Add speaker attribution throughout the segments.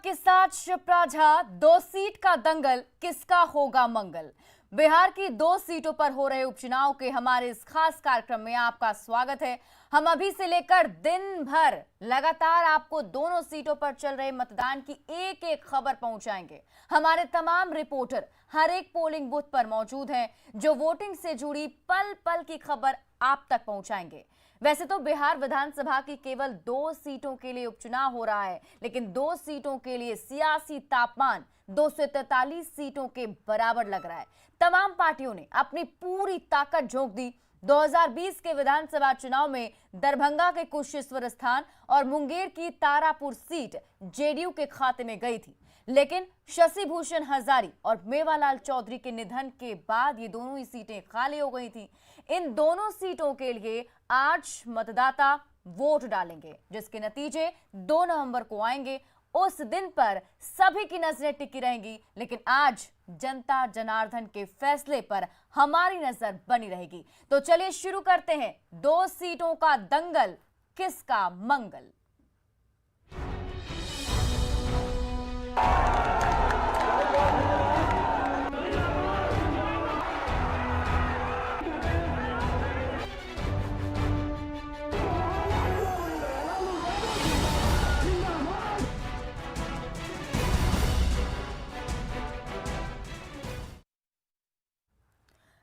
Speaker 1: आपके साथ शिप्रा झा। 2 सीट का दंगल, किसका होगा मंगल। बिहार की 2 सीटों पर हो रहे उपचुनाव के हमारे इस खास कार्यक्रम में आपका स्वागत है। हम अभी से लेकर दिन भर लगातार आपको दोनों सीटों पर चल रहे मतदान की एक एक खबर पहुंचाएंगे। हमारे तमाम रिपोर्टर हर एक पोलिंग बूथ पर मौजूद हैं, जो वोटिंग से जुड़ी पल पल की खबर आप तक पहुंचाएंगे। वैसे तो बिहार विधानसभा की केवल 2 सीटों के लिए उपचुनाव हो रहा है, लेकिन 2 सीटों के लिए सियासी तापमान 243 सीटों के बराबर लग रहा है। तमाम पार्टियों ने अपनी पूरी ताकत झोंक दी। 2020 के विधानसभा चुनाव में दरभंगा के कुशेश्वर स्थान और मुंगेर की तारापुर सीट जेडीयू के खाते में गई थी, लेकिन शशि भूषण हजारी और मेवालाल चौधरी के निधन के बाद ये दोनों ही सीटें खाली हो गई थी। इन दोनों सीटों के लिए आज मतदाता वोट डालेंगे, जिसके नतीजे 2 नवंबर को आएंगे। उस दिन पर सभी की नजरें टिकी रहेंगी, लेकिन आज जनता जनार्दन के फैसले पर हमारी नजर बनी रहेगी। तो चलिए शुरू करते हैं 2 सीटों का दंगल, किसका मंगल।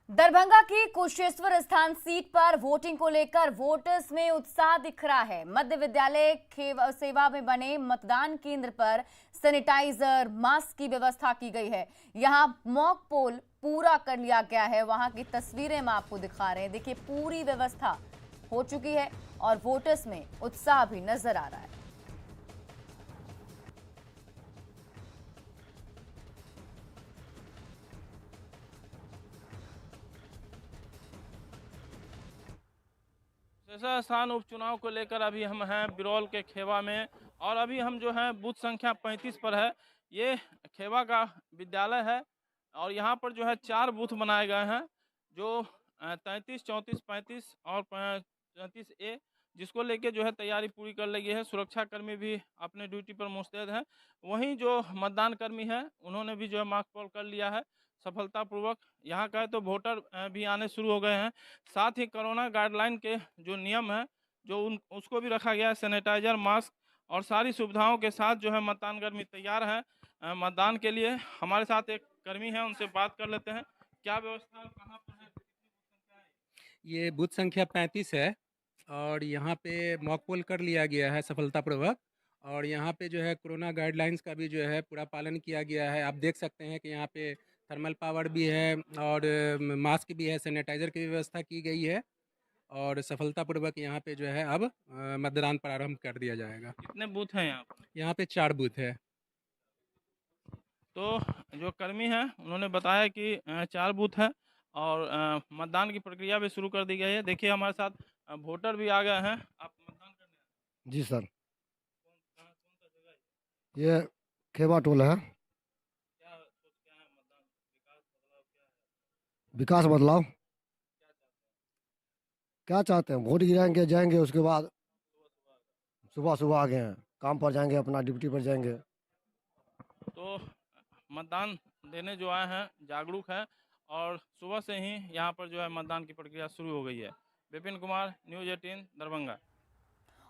Speaker 1: दरभंगा की कुशेश्वर स्थान सीट पर वोटिंग को लेकर वोटर्स में उत्साह दिख रहा है। मध्य विद्यालय सेवा में बने मतदान केंद्र पर सैनिटाइजर, मास्क की व्यवस्था की गई है। यहां मॉक पोल पूरा कर लिया गया है। वहां की तस्वीरें हम आपको दिखा रहे हैं। देखिए, पूरी व्यवस्था हो चुकी है और वोटर्स में उत्साह भी नजर आ रहा है।
Speaker 2: कुशेश्वर स्थान उपचुनाव को लेकर अभी हम हैं बिरौल के खेवा में, और अभी हम जो हैं बूथ संख्या 35 पर है। ये खेवा का विद्यालय है और यहाँ पर जो है 4 बूथ बनाए गए हैं, जो 33, 34, 35 और 34A, जिसको लेके जो है तैयारी पूरी कर ली है। सुरक्षाकर्मी भी अपने ड्यूटी पर मुस्तैद हैं। वहीं जो मतदान कर्मी हैं उन्होंने भी जो है मास्क पोल कर लिया है सफलतापूर्वक। यहाँ का तो वोटर भी आने शुरू हो गए हैं। साथ ही कोरोना गाइडलाइन के जो नियम हैं जो उसको भी रखा गया है। सैनिटाइजर, मास्क और सारी सुविधाओं के साथ जो है मतदान कर्मी तैयार हैं मतदान के लिए। हमारे साथ एक कर्मी है, उनसे बात कर लेते हैं। क्या व्यवस्था कहाँ पर है?
Speaker 3: ये बूथ संख्या 35 है और यहाँ पे मॉक पोल कर लिया गया है सफलतापूर्वक। और यहाँ पे जो है कोरोना गाइडलाइंस का भी जो है पूरा पालन किया गया है। आप देख सकते हैं कि यहाँ पे थर्मल पावर भी है और मास्क भी है, सैनिटाइज़र की व्यवस्था की गई है और सफलतापूर्वक यहाँ पे जो है अब मतदान प्रारंभ कर दिया जाएगा।
Speaker 2: कितने बूथ हैं यहाँ पर?
Speaker 3: यहाँ पे 4 बूथ है।
Speaker 2: तो जो कर्मी हैं उन्होंने बताया कि 4 बूथ हैं और मतदान की प्रक्रिया भी शुरू कर दी गई है। देखिए, हमारे साथ वोटर भी आ गए हैं। आप मतदान करने आए हैं?
Speaker 4: जी सर,
Speaker 2: कौन सा जगह है?
Speaker 4: ये खेवा टोल है।
Speaker 2: क्या सोच के आए हैं मतदान? विकास बदलाव क्या है?
Speaker 4: विकास बदलाव
Speaker 2: क्या चाहते हैं?
Speaker 4: क्या चाहते हैं? वोट गिराएंगे, जाएंगे, उसके बाद
Speaker 2: सुबह
Speaker 4: सुबह सुबह आ गए हैं, काम पर जाएंगे, अपना ड्यूटी पर जाएंगे।
Speaker 2: तो मतदान देने जो आए हैं जागरूक हैं और सुबह से ही यहाँ पर जो है मतदान की प्रक्रिया शुरू हो गई है। विपिन कुमार, न्यूज़ 18 दरभंगा।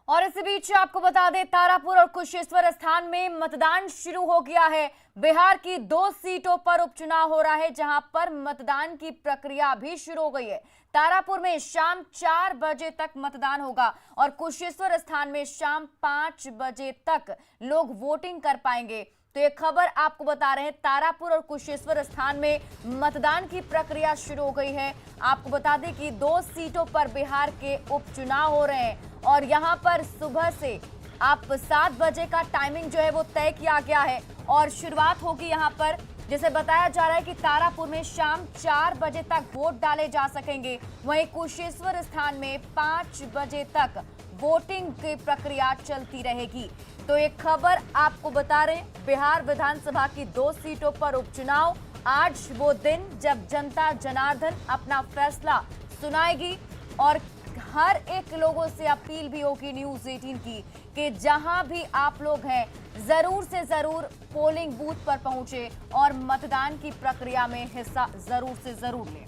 Speaker 1: और इसी बीच आपको बता दें, तारापुर और कुशेश्वर स्थान में मतदान शुरू हो गया है। बिहार की 2 सीटों पर उपचुनाव हो रहा है, जहां पर मतदान की प्रक्रिया भी शुरू हो गई है। तारापुर में शाम 4 बजे तक मतदान होगा और कुशेश्वर स्थान में शाम 5 बजे तक लोग वोटिंग कर पाएंगे। तो ये खबर आपको बता रहे हैं, तारापुर और कुशेश्वर स्थान में मतदान की प्रक्रिया शुरू हो गई है। आपको बता दें कि 2 सीटों पर बिहार के उपचुनाव हो रहे हैं और यहां पर सुबह से आप 7 बजे का टाइमिंग जो है वो तय किया गया है और शुरुआत होगी यहां पर। जिसे बताया जा रहा है कि तारापुर में शाम 4 बजे तक वोट डाले जा सकेंगे, वहीं कुशेश्वर स्थान में 5 बजे तक वोटिंग की प्रक्रिया चलती रहेगी। तो एक खबर आपको बता रहे हैं, बिहार विधानसभा की 2 सीटों पर उपचुनाव। आज वो दिन जब जनता जनार्दन अपना फैसला सुनाएगी और हर एक लोगों से अपील भी होगी न्यूज़ 18 की कि जहां भी आप लोग हैं जरूर से जरूर पोलिंग बूथ पर पहुंचे और मतदान की प्रक्रिया में हिस्सा जरूर से जरूर लें।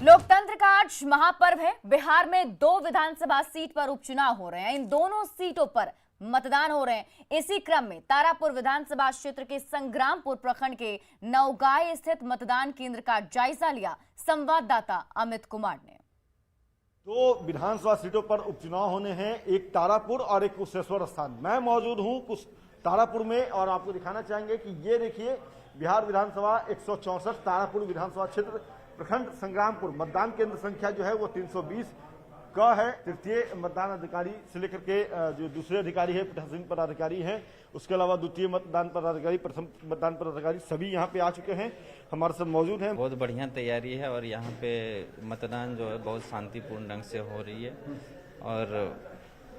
Speaker 1: लोकतंत्र का आज महापर्व है। बिहार में 2 विधानसभा सीट पर उपचुनाव हो रहे हैं। इन दोनों सीटों पर मतदान हो रहे हैं। इसी क्रम में तारापुर विधानसभा क्षेत्र के संग्रामपुर प्रखंड के नवगाय स्थित मतदान केंद्र का जायजा लिया संवाददाता अमित कुमार ने।
Speaker 5: 2 विधानसभा सीटों पर उपचुनाव होने हैं, एक तारापुर और एक कुशेश्वर स्थान। मैं मौजूद हूं तारापुर में और आपको दिखाना चाहेंगे कि ये देखिए बिहार विधानसभा 164 तारापुर विधानसभा क्षेत्र प्रखंड संग्रामपुर मतदान केंद्र संख्या जो है वो 320 का है। तृतीय मतदान अधिकारी से लेकर के जो दूसरे अधिकारी है पीठासीन पदाधिकारी हैं, उसके अलावा द्वितीय मतदान पदाधिकारी, प्रथम मतदान पदाधिकारी सभी यहाँ पे आ चुके हैं, हमारे साथ मौजूद हैं।
Speaker 6: बहुत बढ़िया तैयारी है और यहाँ पे मतदान जो है बहुत शांतिपूर्ण ढंग से हो रही है और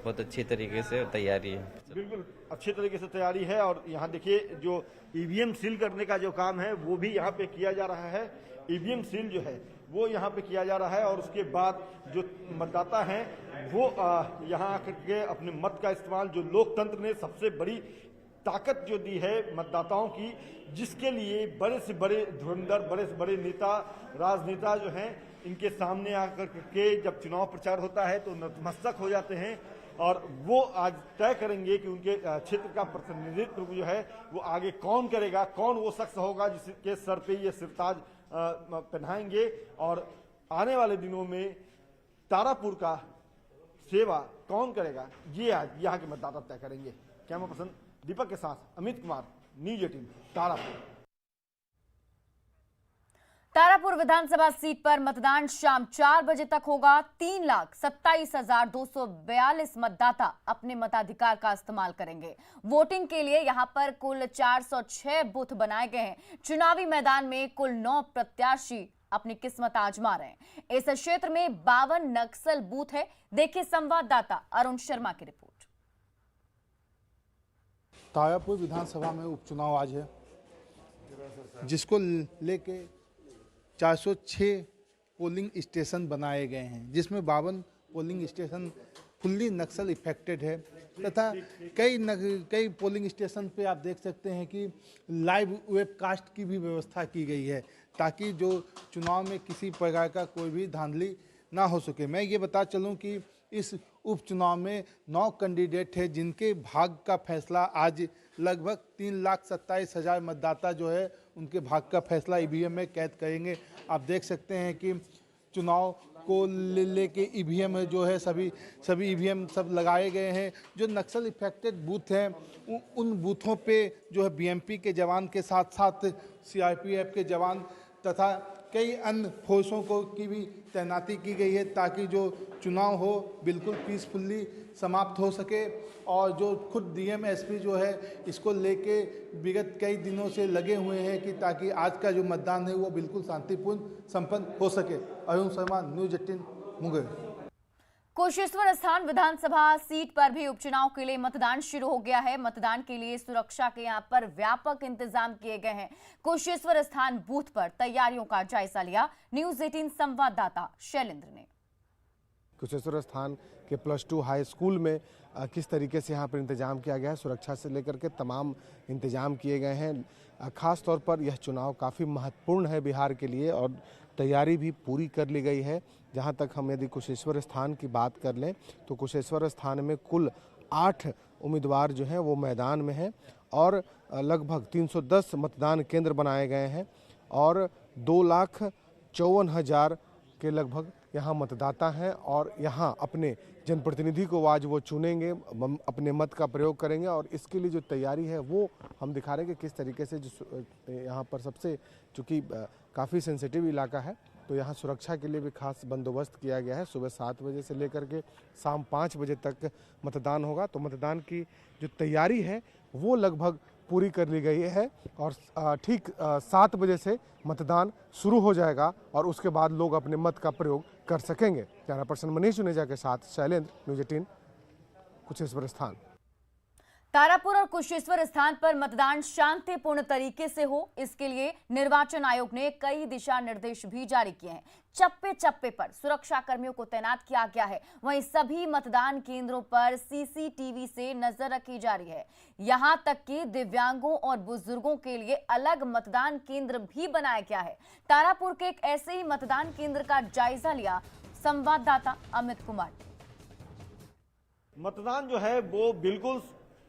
Speaker 6: बहुत अच्छी तरीके से तैयारी है।
Speaker 5: बिल्कुल अच्छी तरीके से तैयारी है और यहाँ देखिए जो ईवीएम सील करने का जो काम है वो भी यहाँ पे किया जा रहा है। ईवीएम सील जो है वो यहाँ पे किया जा रहा है और उसके बाद जो मतदाता हैं वो यहाँ आकर के अपने मत का इस्तेमाल, जो लोकतंत्र ने सबसे बड़ी ताकत जो दी है मतदाताओं की, जिसके लिए बड़े से बड़े धुरंधर, बड़े से बड़े नेता, राजनेता जो हैं इनके सामने आकर के जब चुनाव प्रचार होता है तो नतमस्तक हो जाते हैं और वो आज तय करेंगे कि उनके क्षेत्र का प्रतिनिधित्व जो है वो आगे कौन करेगा, कौन वो शख्स होगा जिसके सर पे ये सिरताज पहनाएंगे और आने वाले दिनों में तारापुर का सेवा कौन करेगा, ये आज यहाँ के मतदाता तय करेंगे। कैमरा पर्सन दीपक के साथ अमित कुमार, न्यूज़ 18 तारापुर।
Speaker 1: तारापुर विधानसभा सीट पर मतदान शाम 4 बजे तक होगा। 3,27,242 मतदाता अपने मताधिकार का इस्तेमाल करेंगे। वोटिंग के लिए यहां पर कुल 406 बूथ बनाए गए हैं। चुनावी मैदान में कुल 9 प्रत्याशी अपनी किस्मत आजमा रहे हैं। इस क्षेत्र में 52 नक्सल बूथ है। देखिए संवाददाता अरुण शर्मा की रिपोर्ट।
Speaker 7: तारापुर विधानसभा में उपचुनाव आज है, जिसको लेके 406 पोलिंग स्टेशन बनाए गए हैं, जिसमें 52 पोलिंग स्टेशन फुल्ली नक्सल इफेक्टेड है तथा कई पोलिंग स्टेशन पे आप देख सकते हैं कि लाइव वेबकास्ट की भी व्यवस्था की गई है ताकि जो चुनाव में किसी प्रकार का कोई भी धांधली ना हो सके। मैं ये बता चलूं कि इस उपचुनाव में 9 कैंडिडेट हैं जिनके भाग्य का फैसला आज लगभग 3,27,000 मतदाता जो है उनके भाग्य का फैसला ईवीएम में कैद करेंगे। आप देख सकते हैं कि चुनाव को लेके ईवीएम जो है सभी ईवीएम सब लगाए गए हैं। जो नक्सल इफेक्टेड बूथ हैं उन बूथों पे जो है बीएमपी के जवान के साथ साथ सीआरपीएफ के जवान तथा कई अन्य फोर्सों की भी तैनाती की गई है ताकि जो चुनाव हो बिल्कुल पीसफुली समाप्त हो सके। और जो खुद डीएम एसपी जो है इसको लेके विगत कई दिनों से लगे हुए हैं कि ताकि आज का जो मतदान है वो बिल्कुल शांतिपूर्ण संपन्न हो सके। अरुण शर्मा, न्यूज़ 18 मुंगेर।
Speaker 1: कुशेश्वर स्थान विधानसभा सीट पर भी उपचुनाव के लिए मतदान शुरू हो गया है। मतदान के लिए सुरक्षा के यहां पर व्यापक इंतजाम किए गए हैं। कुशेश्वर स्थान बूथ पर तैयारियों का जायजा लिया न्यूज़ 18 संवाददाता शैलेंद्र ने।
Speaker 8: कुशेश्वर स्थान के +2 हाई स्कूल में किस तरीके से यहाँ पर इंतजाम किया गया है, सुरक्षा से लेकर के तमाम इंतजाम किए गए हैं। ख़ास तौर पर यह चुनाव काफ़ी महत्वपूर्ण है बिहार के लिए और तैयारी भी पूरी कर ली गई है। जहाँ तक हम यदि कुशेश्वर स्थान की बात कर लें तो कुशेश्वर स्थान में कुल 8 उम्मीदवार जो हैं वो मैदान में हैं और लगभग 310 मतदान केंद्र बनाए गए हैं और 2,54,000 के लगभग यहाँ मतदाता हैं और यहाँ अपने जनप्रतिनिधि को आज वो चुनेंगे, अपने मत का प्रयोग करेंगे और इसके लिए जो तैयारी है वो हम दिखा रहे हैं कि किस तरीके से जो यहाँ पर सबसे, चूँकि काफ़ी सेंसिटिव इलाका है तो यहाँ सुरक्षा के लिए भी खास बंदोबस्त किया गया है। सुबह 7 बजे से लेकर के शाम 5 बजे तक मतदान होगा तो मतदान की जो तैयारी है वो लगभग पूरी कर ली गई है और ठीक 7 बजे से मतदान शुरू हो जाएगा और उसके बाद लोग अपने मत का प्रयोग कर सकेंगे। कैमरा पर्सन मनीष जुनेजा के साथ शैलेंद्र, न्यूज़ 18 कुशेश्वर स्थान।
Speaker 1: तारापुर और कुशेश्वर स्थान पर मतदान शांतिपूर्ण तरीके से हो, इसके लिए निर्वाचन आयोग ने कई दिशा निर्देश भी जारी किए हैं। चप्पे चप्पे पर सुरक्षा कर्मियों को तैनात किया गया है। वहीं सभी मतदान केंद्रों पर सीसीटीवी से नजर रखी जा रही है। यहां तक कि दिव्यांगों और बुजुर्गों के लिए अलग मतदान केंद्र भी बनाया गया है। तारापुर के एक ऐसे ही मतदान केंद्र का जायजा लिया संवाददाता अमित कुमार।
Speaker 5: मतदान जो है वो बिल्कुल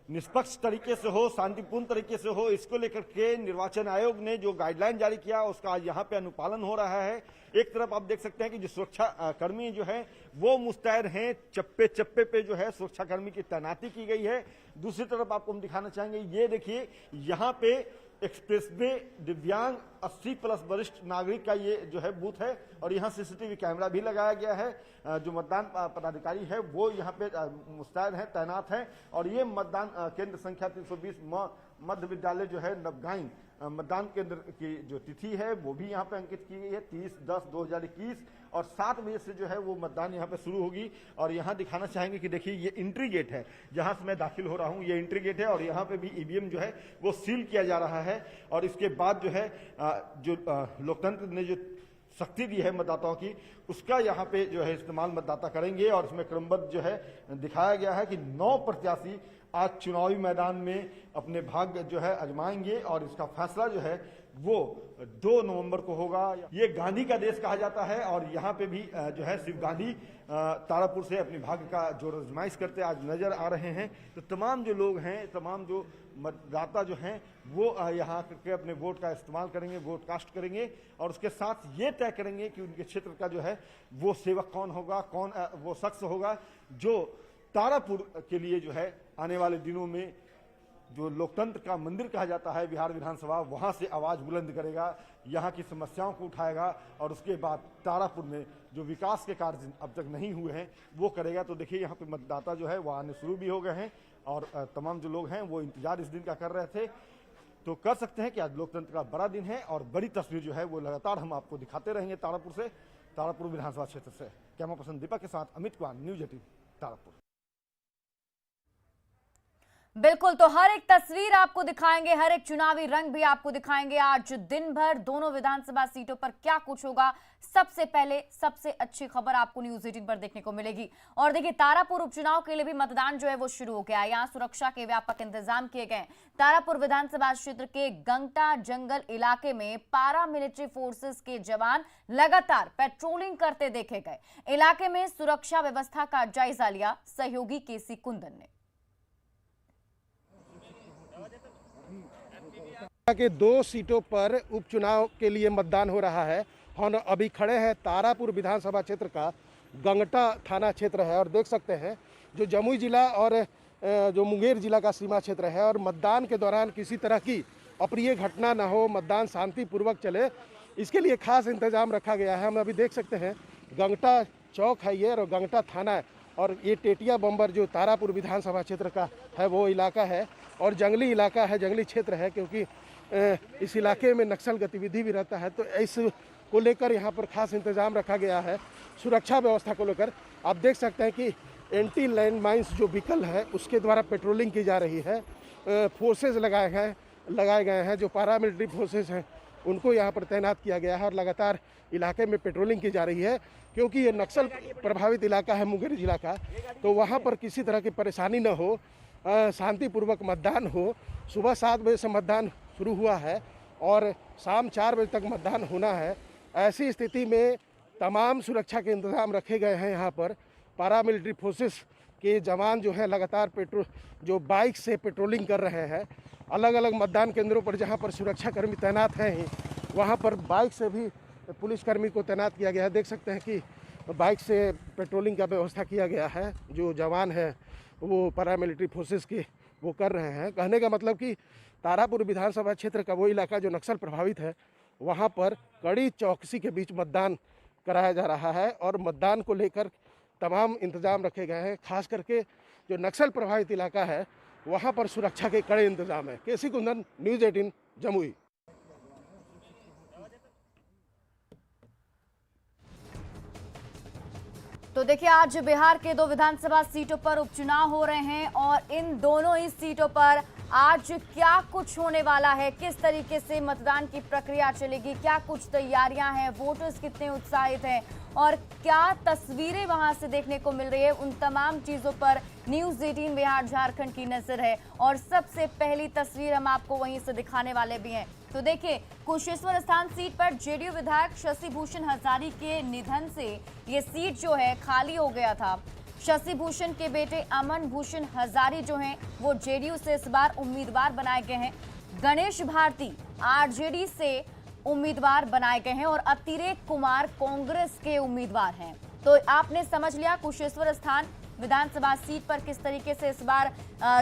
Speaker 5: निष्पक्ष तरीके से हो, शांतिपूर्ण तरीके से हो, इसको लेकर के निर्वाचन आयोग ने जो गाइडलाइन जारी किया उसका आज यहाँ पे अनुपालन हो रहा है। एक तरफ आप देख सकते हैं कि जो सुरक्षा कर्मी जो है वो मुस्तैद हैं, चप्पे चप्पे पे जो है सुरक्षा कर्मी की तैनाती की गई है। दूसरी तरफ आपको हम दिखाना चाहेंगे, ये देखिए यहाँ पे एक्सप्रेस वे दिव्यांग 80+ वरिष्ठ नागरिक का ये जो है बूथ है और यहाँ सीसीटीवी कैमरा भी लगाया गया है। जो मतदान पदाधिकारी है वो यहाँ पे मुस्तैद हैं, तैनात हैं और ये मतदान केंद्र संख्या 320 मध्य विद्यालय जो है नवगाइन मतदान केंद्र की जो तिथि है वो भी यहाँ पे अंकित की गई है 30/10/2021 और 7 बजे से जो है वो मतदान यहाँ पे शुरू होगी। और यहाँ दिखाना चाहेंगे कि देखिए ये एंट्री गेट है जहाँ से मैं दाखिल हो रहा हूँ, ये एंट्री गेट है और यहाँ पे भी ईवीएम जो है वो सील किया जा रहा है। और इसके बाद जो है जो लोकतंत्र ने जो शक्ति दी है मतदाताओं की उसका यहाँ पे जो है इस्तेमाल मतदाता करेंगे। और इसमें क्रमबद्ध जो है दिखाया गया है कि 9 प्रत्याशी आज चुनावी मैदान में अपने भाग्य जो है आजमाएंगे और इसका फैसला जो है वो 2 नवंबर को होगा। ये गांधी का देश कहा जाता है और यहाँ पे भी जो है शिव गांधी तारापुर से अपने भाग्य का जो आजमाइश करते आज नजर आ रहे हैं। तो तमाम जो लोग हैं, तमाम जो मतदाता जो हैं वो यहाँ करके अपने वोट का इस्तेमाल करेंगे, वोट कास्ट करेंगे और उसके साथ ये तय करेंगे कि उनके क्षेत्र का जो है वो सेवक कौन होगा, कौन वो शख्स होगा जो तारापुर के लिए जो है आने वाले दिनों में जो लोकतंत्र का मंदिर कहा जाता है बिहार विधानसभा, वहां से आवाज बुलंद करेगा, यहाँ की समस्याओं को उठाएगा और उसके बाद तारापुर में जो विकास के कार्य अब तक नहीं हुए हैं वो करेगा। तो देखिए यहाँ पे मतदाता जो है वो आने शुरू भी हो गए हैं और तमाम जो लोग हैं वो इंतजार इस दिन का कर रहे थे। तो कर सकते हैं कि आज लोकतंत्र का बड़ा दिन है और बड़ी तस्वीर जो है वो लगातार हम आपको दिखाते रहेंगे तारापुर से, तारापुर विधानसभा क्षेत्र से। कैमरा पर्सन दीपक के साथ अमित कुमार, न्यूज 18 तारापुर।
Speaker 1: बिल्कुल, तो हर एक तस्वीर आपको दिखाएंगे, हर एक चुनावी रंग भी आपको दिखाएंगे। आज दिन भर दोनों विधानसभा सीटों पर क्या कुछ होगा, सबसे पहले सबसे अच्छी खबर आपको न्यूज 18 पर देखने को मिलेगी। और देखिए, तारापुर उपचुनाव के लिए भी मतदान जो है वो शुरू हो गया है। यहाँ सुरक्षा के व्यापक इंतजाम किए गए। तारापुर विधानसभा क्षेत्र के गंगटा जंगल इलाके में पारामिलिट्री फोर्सेस के जवान लगातार पेट्रोलिंग करते देखे गए। इलाके में सुरक्षा व्यवस्था का जायजा लिया सहयोगी केसी कुंदन ने।
Speaker 9: के 2 सीटों पर उपचुनाव के लिए मतदान हो रहा है। हम अभी खड़े हैं तारापुर विधानसभा क्षेत्र का गंगटा थाना क्षेत्र है और देख सकते हैं जो जमुई जिला और जो मुंगेर जिला का सीमा क्षेत्र है और मतदान के दौरान किसी तरह की अप्रिय घटना न हो, मतदान शांतिपूर्वक चले, इसके लिए खास इंतजाम रखा गया है। हम अभी देख सकते हैं गंगटा चौक है ये और गंगटा थाना है और ये टेटिया बम्बर जो तारापुर विधानसभा क्षेत्र का है वो इलाका है और जंगली इलाका है, जंगली क्षेत्र है क्योंकि इस इलाके में नक्सल गतिविधि भी रहता है। तो इस को लेकर यहाँ पर खास इंतजाम रखा गया है सुरक्षा व्यवस्था को लेकर। आप देख सकते हैं कि एंटी लैंड माइंस जो व्हीकल है उसके द्वारा पेट्रोलिंग की जा रही है। फोर्सेज लगाए गए हैं जो पारामिलिट्री फोर्सेज हैं उनको यहाँ पर तैनात किया गया है और लगातार इलाके में पेट्रोलिंग की जा रही है क्योंकि ये नक्सल प्रभावित इलाका है मुंगेर जिला का। तो वहाँ पर किसी तरह की परेशानी न हो, शांतिपूर्वक मतदान हो। सुबह 7 बजे से मतदान शुरू हुआ है और शाम 4 बजे तक मतदान होना है। ऐसी स्थिति में तमाम सुरक्षा के इंतजाम रखे गए हैं। यहाँ पर पारामिलिट्री फोर्सेस के जवान जो है लगातार जो बाइक से पेट्रोलिंग कर रहे हैं। अलग अलग मतदान केंद्रों पर जहाँ पर सुरक्षाकर्मी तैनात हैं ही वहाँ पर बाइक से भी पुलिसकर्मी को तैनात किया गया है। देख सकते हैं कि बाइक से पेट्रोलिंग का व्यवस्था किया गया है। जो जवान है वो पारामिलिट्री फोर्सेस के वो कर रहे हैं। कहने का मतलब कि तारापुर विधानसभा क्षेत्र का वो इलाका जो नक्सल प्रभावित है वहाँ पर कड़ी चौकसी के बीच मतदान कराया जा रहा है और मतदान को लेकर तमाम इंतजाम रखे गए हैं। खास करके जो नक्सल प्रभावित इलाका है वहाँ पर सुरक्षा के कड़े इंतजाम है। केसी कुंदन, न्यूज 18 जमुई।
Speaker 1: तो देखिए, आज बिहार के 2 विधानसभा सीटों पर उपचुनाव हो रहे हैं और इन दोनों ही सीटों पर आज क्या कुछ होने वाला है, किस तरीके से मतदान की प्रक्रिया चलेगी, क्या कुछ तैयारियां हैं, वोटर्स कितने उत्साहित हैं और क्या तस्वीरें वहां से देखने को मिल रही है, उन तमाम चीजों पर न्यूज़ 18 बिहार झारखंड की नजर है। और सबसे पहली तस्वीर हम आपको वहीं से दिखाने वाले भी हैं। तो देखिए, कुशेश्वर स्थान सीट पर जेडीयू विधायक शशि भूषण हजारी के निधन से ये सीट जो है खाली हो गया था। शशि भूषण के बेटे अमन भूषण हजारी जो हैं वो जेडीयू से इस बार उम्मीदवार बनाए गए हैं। गणेश भारती आरजेडी से उम्मीदवार बनाए गए हैं और अतिरेक कुमार कांग्रेस के उम्मीदवार हैं। तो आपने समझ लिया कुशेश्वर स्थान विधानसभा सीट पर किस तरीके से इस बार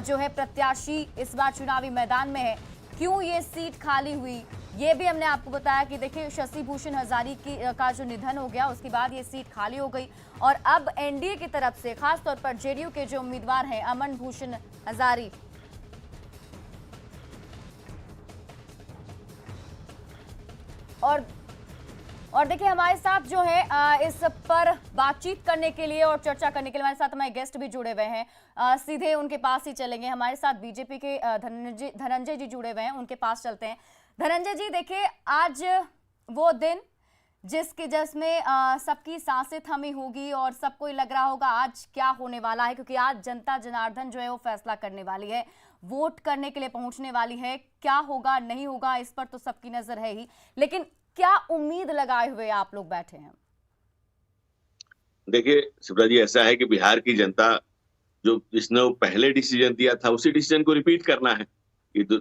Speaker 1: जो है प्रत्याशी इस बार चुनावी मैदान में है, क्यों ये सीट खाली हुई, ये भी हमने आपको बताया कि देखिए शशि भूषण हजारी का जो निधन हो गया उसके बाद ये सीट खाली हो गई और अब एनडीए की तरफ से खास तौर पर जेडीयू के जो उम्मीदवार हैं अमन भूषण हजारी और देखिए हमारे साथ जो है इस पर बातचीत करने के लिए और चर्चा करने के लिए हमारे साथ हमारे गेस्ट भी जुड़े हुए हैं। सीधे उनके पास ही चलेंगे। हमारे साथ बीजेपी के धनंजय जी जुड़े हुए हैं, उनके पास चलते हैं। धनंजय जी, देखिए आज वो दिन जिसमें सबकी सांसें थमी होगी और सबको लग रहा होगा आज क्या होने वाला है, क्योंकि आज जनता जनार्दन जो है वो फैसला करने वाली है, वोट करने के लिए पहुंचने वाली है। क्या होगा नहीं होगा इस पर तो सबकी नजर है ही, लेकिन क्या उम्मीद लगाए हुए आप लोग बैठे हैं?
Speaker 10: देखिए शिवराज जी, ऐसा है कि बिहार की जनता जो जिसने वो पहले डिसीजन दिया था उसी डिसीजन को रिपीट करना है। ये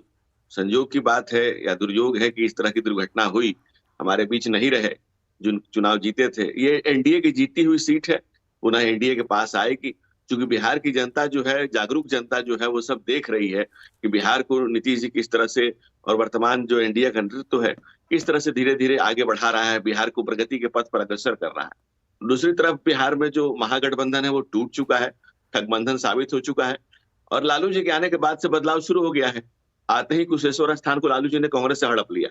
Speaker 10: संयोग की बात है या दुर्योग है कि इस तरह की दुर्घटना हुई, हमारे बीच नहीं रहे जो चुनाव जीते थे। ये एनडीए की जीती हुई सीट है, पुनः एनडीए के पास आएगी, क्योंकि बिहार की जनता जो है, जागरूक जनता जो है, वो सब देख रही है कि बिहार को नीतीश जी किस तरह से और वर्तमान जो एनडीए का नेतृत्व है किस तरह से धीरे धीरे आगे बढ़ा रहा है, बिहार को प्रगति के पथ पर अग्रसर कर रहा है। दूसरी तरफ बिहार में जो महागठबंधन है वो टूट चुका है, ठगबंधन साबित हो चुका है और लालू जी के आने के बाद से बदलाव शुरू हो गया है। आते ही कुशेश्वर स्थान को लालू जी ने कांग्रेस से हड़प लिया।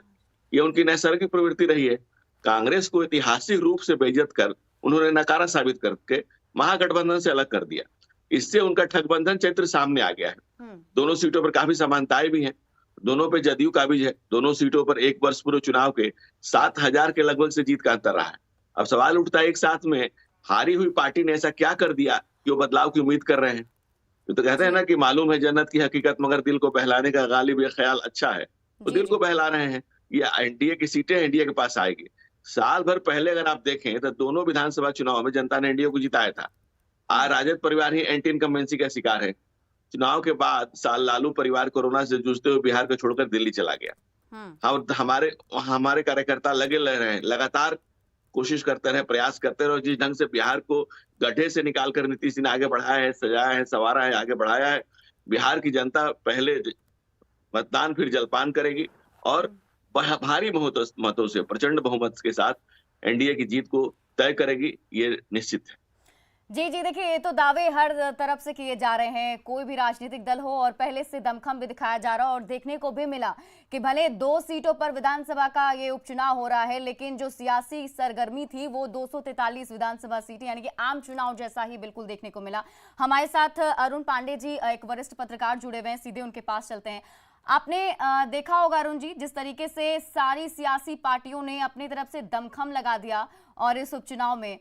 Speaker 10: ये उनकी नैसर्गिक प्रवृत्ति रही है। कांग्रेस को ऐतिहासिक रूप से बेइज्जत कर उन्होंने नकारा साबित करके महागठबंधन से अलग कर दिया। इससे उनका ठगबंधन चित्र सामने आ गया है। दोनों सीटों पर काफी समानताएं भी हैं, दोनों पे जदयू काबिज है। दोनों सीटों पर एक वर्ष पूर्व चुनाव के 7,000 के लगभग से जीत का अंतर रहा है। अब सवाल उठता है, एक साथ में हारी हुई पार्टी ने ऐसा क्या कर दिया कि वो बदलाव की उम्मीद कर रहे हैं। तो कहते हैं ना कि मालूम है जन्नत की हकीकत मगर दिल को बहलाने का गालिब ये ख्याल अच्छा है, तो दिल को बहला रहे हैं। ये एनडीए की सीटें एनडीए के पास आएगी। साल भर पहले अगर आप देखें तो दोनों विधानसभा चुनाव में जनता ने एनडीए को जिताया था। आज राजद परिवार ही एंटी इनकम्बेंसी का शिकार है। चुनाव के बाद साल लालू परिवार कोरोना से जूझते हुए बिहार को छोड़कर दिल्ली चला गया। और हमारे कार्यकर्ता लगे रहे, लगातार कोशिश करते रहे, प्रयास करते रहे और जिस ढंग से बिहार को गड्ढे से निकालकर नीतीश जी ने आगे बढ़ाया है, सजाया है, संवारा है, आगे बढ़ाया है। बिहार की जनता पहले मतदान फिर जलपान करेगी और भारी मतों से, प्रचंड बहुमत के साथ एनडीए की जीत को तय करेगी, ये निश्चित है।
Speaker 1: जी, देखिए ये तो दावे हर तरफ से किए जा रहे हैं, कोई भी राजनीतिक दल हो, और पहले से दमखम भी दिखाया जा रहा है और देखने को भी मिला कि भले 2 सीटों पर विधानसभा का ये उपचुनाव हो रहा है, लेकिन जो सियासी सरगर्मी थी वो 243 विधानसभा सीटें यानी कि आम चुनाव जैसा ही बिल्कुल देखने को मिला। हमारे साथ अरुण पांडे जी, एक वरिष्ठ पत्रकार जुड़े हुए हैं, सीधे उनके पास चलते हैं। आपने देखा होगा अरुण जी, जिस तरीके से सारी सियासी पार्टियों ने अपनी तरफ से दमखम लगा दिया और इस उपचुनाव में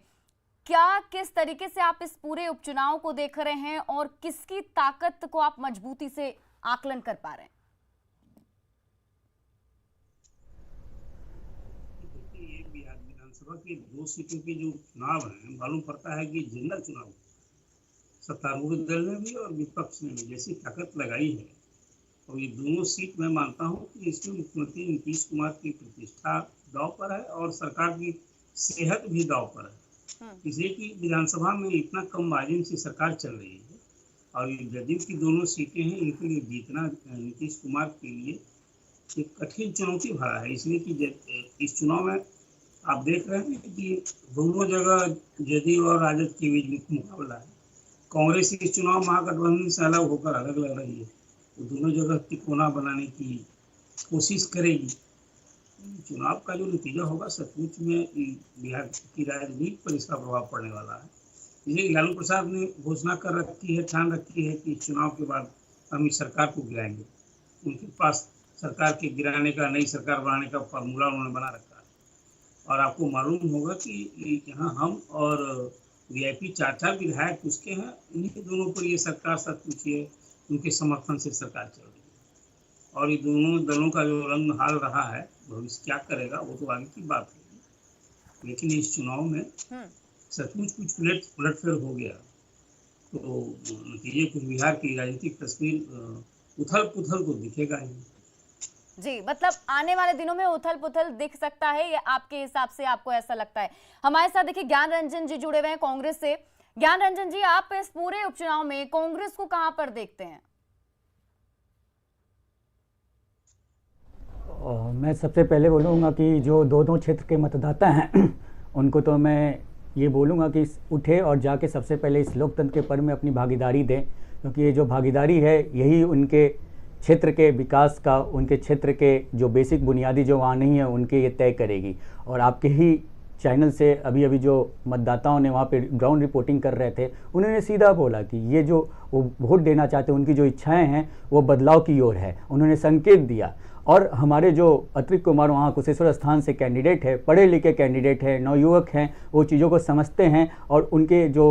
Speaker 1: किस तरीके से आप इस पूरे उपचुनाव को देख रहे हैं और किसकी ताकत को आप मजबूती से आकलन कर पा रहे हैं?
Speaker 11: ये बिहार विधानसभा की 2 सीटों के जो चुनाव हैं, मालूम पड़ता है कि जनरल चुनाव सत्तारूढ़ दल ने भी और विपक्ष ने भी जैसी ताकत लगाई है, और ये दोनों सीट मैं मानता हूँ कि इसमें मुख्यमंत्री नीतीश कुमार की प्रतिष्ठा दांव पर है और सरकार की सेहत भी दांव पर है। इसलिए कि विधानसभा में इतना कम मार्जिन से सरकार चल रही है और जदयू की दोनों सीटें हैं, इनके लिए जीतना नीतीश कुमार के लिए एक कठिन चुनौती भरा है। इसलिए कि इस चुनाव में आप देख रहे हैं कि दोनों जगह जदयू और राजद के बीच मुकाबला है। कांग्रेस इस चुनाव महागठबंधन से अलग होकर अलग लग रही है, तो दोनों जगह तिकोना बनाने की कोशिश करेगी। चुनाव का जो नतीजा होगा सचमुच में बिहार की राजनीति पर इसका प्रभाव पड़ने वाला है। ये लालू प्रसाद ने घोषणा कर रखी है, ठान रखी है कि चुनाव के बाद हम इस सरकार को गिराएंगे। उनके पास सरकार के गिराने का, नई सरकार बनाने का फार्मूला उन्होंने बना रखा है। और आपको मालूम होगा कि यहाँ हम और वीआईपी 4 विधायक उसके हैं, इन्हीं दोनों पर ये सरकार सच पूछिए उनके समर्थन से सरकार चल रही है। और ये दोनों दलों का जो रंग हाल रहा है, भविष्य क्या करेगा वो तो आगे की बात है। लेकिन इस चुनाव में सचमुच कुछ उलटफेर हो गया तो नतीजे कुछ बिहार की राजनीतिक तस्वीर उथल पुथल तो दिखेगा ही।
Speaker 1: जी, मतलब आने वाले दिनों में उथल पुथल दिख सकता है, ये आपके हिसाब से, आपको ऐसा लगता है? हमारे साथ देखिए ज्ञान रंजन जी जुड़े हुए हैं कांग्रेस से। ज्ञान रंजन जी, आप इस पूरे उपचुनाव में कांग्रेस को कहां पर देखते हैं?
Speaker 12: मैं सबसे पहले बोलूँगा कि जो दो क्षेत्र के मतदाता हैं उनको तो मैं ये बोलूँगा कि उठे और जाके सबसे पहले इस लोकतंत्र के पर्व में अपनी भागीदारी दें, क्योंकि ये जो भागीदारी है यही उनके क्षेत्र के विकास का, उनके क्षेत्र के जो बेसिक बुनियादी जो वहाँ नहीं है उनके ये तय करेगी। और आपके ही चैनल से अभी जो मतदाताओं ने वहाँ पे ग्राउंड रिपोर्टिंग कर रहे थे, उन्होंने सीधा बोला कि ये जो वो वोट देना चाहते हैं, उनकी जो इच्छाएं हैं वो बदलाव की ओर है, उन्होंने संकेत दिया। और हमारे जो अतिरिक्त कुमार वहाँ कुशेश्वर स्थान से कैंडिडेट है, पढ़े लिखे कैंडिडेट है, नवयुवक हैं, वो चीज़ों को समझते हैं और उनके जो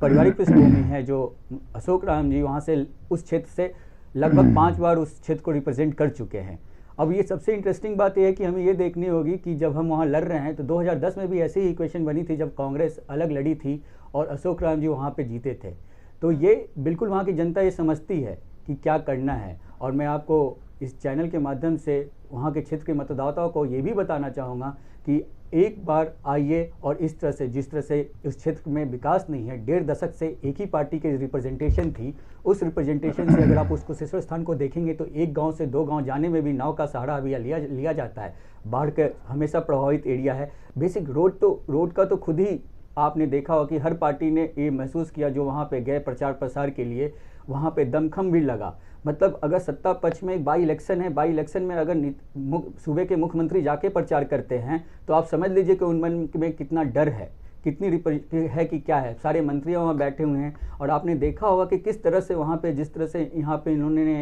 Speaker 12: पारिवारिक पृष्ठभूमि है, जो अशोक राम जी वहाँ से उस क्षेत्र से लगभग 5 बार उस क्षेत्र को रिप्रेजेंट कर चुके हैं। अब ये सबसे इंटरेस्टिंग बात यह है कि हमें ये देखनी होगी कि जब हम वहाँ लड़ रहे हैं तो 2010 में भी ऐसी ही इक्वेशन बनी थी जब कांग्रेस अलग लड़ी थी और अशोक राम जी वहाँ पे जीते थे। तो ये बिल्कुल वहाँ की जनता ये समझती है कि क्या करना है। और मैं आपको इस चैनल के माध्यम से वहाँ के क्षेत्र के मतदाताओं को ये भी बताना चाहूँगा कि एक बार आइए और इस तरह से, जिस तरह से इस क्षेत्र में विकास नहीं है, 1.5 दशक से एक ही पार्टी की रिप्रेजेंटेशन थी, उस रिप्रेजेंटेशन से अगर आप उस कुशेश्वर स्थान को देखेंगे तो एक गांव से 2 गांव जाने में भी नाव का सहारा अभी लिया जाता है। बाढ़ का हमेशा प्रभावित एरिया है। बेसिक रोड का तो खुद ही आपने देखा हो कि हर पार्टी ने ये महसूस किया जो वहाँ पे गए प्रचार प्रसार के लिए, वहाँ पे दमखम भी लगा। मतलब अगर सत्ता पक्ष में एक बाई इलेक्शन है, बाई इलेक्शन में अगर सूबे के मुख्यमंत्री जाके प्रचार करते हैं तो आप समझ लीजिए कि उन मन में कितना डर है, कितनी है कि क्या है। सारे मंत्री वहाँ बैठे हुए हैं और आपने देखा होगा कि किस तरह से वहाँ पे, जिस तरह से यहाँ पे इन्होंने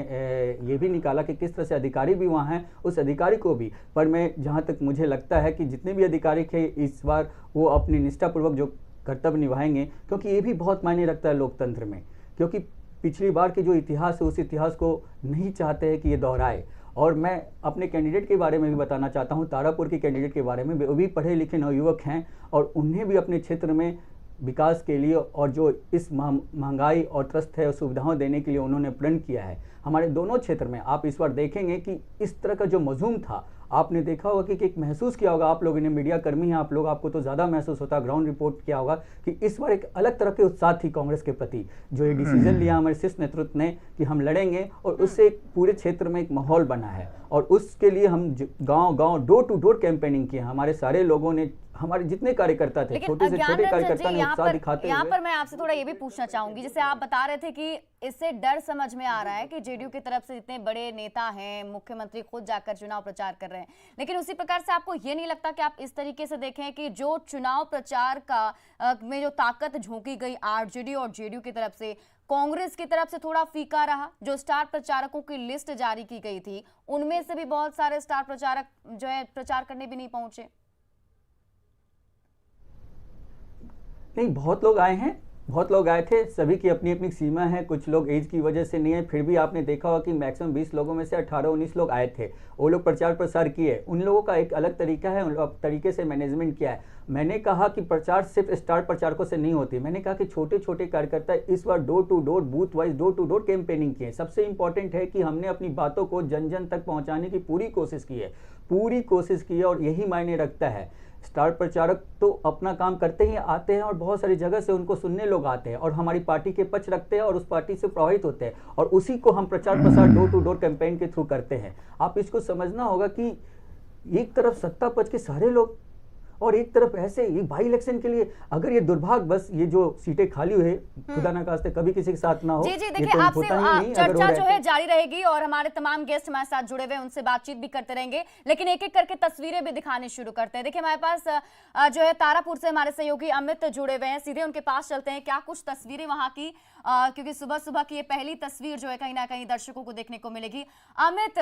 Speaker 12: ये भी निकाला कि किस तरह से अधिकारी भी वहाँ हैं, उस अधिकारी को भी। पर मैं जहाँ तक मुझे लगता है कि जितने भी अधिकारी थे इस बार वो अपनी निष्ठापूर्वक जो कर्तव्य निभाएंगे, क्योंकि ये भी बहुत मायने रखता है लोकतंत्र में, क्योंकि पिछली बार के जो इतिहास है उस इतिहास को नहीं चाहते हैं कि ये दोहराए। और मैं अपने कैंडिडेट के बारे में भी बताना चाहता हूँ, तारापुर के कैंडिडेट के बारे में। वो भी पढ़े लिखे नवयुवक हैं और उन्हें भी अपने क्षेत्र में विकास के लिए और जो इस महंगाई और त्रस्त है सुविधाओं देने के लिए उन्होंने प्रण किया है। हमारे दोनों क्षेत्र में आप इस बार देखेंगे कि इस तरह का जो मजूम था, आपने देखा होगा कि एक महसूस किया होगा, आप लोगों ने, मीडिया कर्मी हैं आप लोग, आपको तो ज़्यादा महसूस होता, ग्राउंड रिपोर्ट किया होगा कि इस बार एक अलग तरह के उत्साह थी कांग्रेस के प्रति। जो ये डिसीजन लिया हमारे शीर्ष नेतृत्व ने कि हम लड़ेंगे, और उससे एक पूरे क्षेत्र में एक माहौल बना है। और उसके लिए हम गांव डोर टू डोर कैंपेनिंग किए। हमारे सारे लोगों ने, हमारे जितने कार्यकर्ता थे, छोटे से छोटे कार्यकर्ता ने उत्साह दिखाते हुए।
Speaker 1: यहाँ पर मैं आपसे थोड़ा ये भी पूछना चाहूंगी, जैसे आप बता रहे थे कि इससे डर समझ में आ रहा है कि जेडीयू की तरफ से जितने बड़े नेता हैं, मुख्यमंत्री खुद जाकर चुनाव प्रचार कर रहे हैं, लेकिन उसी प्रकार से आपको ये नहीं लगता कि आप इस तरीके से देखें कि जो चुनाव प्रचार का में जो ताकत झोंकी गई आरजेडी और जेडीयू की तरफ से, कांग्रेस की तरफ से थोड़ा फीका रहा? जो स्टार प्रचारकों की लिस्ट जारी की गई थी उनमें से भी बहुत सारे स्टार प्रचारक जो है प्रचार करने भी नहीं पहुंचे।
Speaker 12: नहीं, बहुत लोग आए हैं, बहुत लोग आए थे, सभी की अपनी अपनी सीमा है। कुछ लोग एज की वजह से नहीं है, फिर भी आपने देखा होगा कि मैक्सिमम 20 लोगों में से 18-19 लोग आए थे। वो लोग प्रचार प्रसार किए। उन लोगों का एक अलग तरीका है, उन लोग तरीके से मैनेजमेंट किया है। मैंने कहा कि प्रचार सिर्फ स्टार प्रचारकों से नहीं होती। मैंने कहा कि छोटे छोटे कार्यकर्ता इस बार door to door, booth wise door to door campaigning की है। सबसे इंपॉर्टेंट है कि हमने अपनी बातों को जन जन तक पहुँचाने की पूरी कोशिश की है, और यही मायने रखता है। स्टार प्रचारक तो अपना काम करते ही आते हैं और बहुत सारी जगह से उनको सुनने लोग आते हैं और हमारी पार्टी के पक्ष रखते हैं और उस पार्टी से प्रभावित होते हैं, और उसी को हम प्रचार प्रसार डोर टू डोर कैंपेन के थ्रू करते हैं। आप इसको समझना होगा कि एक तरफ सत्ता पक्ष के सारे लोग और एक तरफ ऐसे एक भाई इलेक्शन के लिए अगर ये दुर्भाग्य बस ये जो सीटें खाली हुए खुदा ना खास्ते कभी किसी के साथ ना हो।
Speaker 1: जी देखिए, आपसे चर्चा जो है जारी रहेगी और हमारे तमाम गेस्ट हमारे साथ जुड़े हुए उनसे बातचीत भी करते रहेंगे, लेकिन एक एक करके तस्वीरें भी दिखाने शुरू करते हैं। देखिए हमारे पास जो है तारापुर से हमारे सहयोगी अमित जुड़े हुए हैं, सीधे उनके पास चलते हैं। क्या कुछ तस्वीरें वहां की, क्योंकि सुबह सुबह की ये पहली तस्वीर जो है कहीं ना कहीं दर्शकों को देखने को मिलेगी। अमित,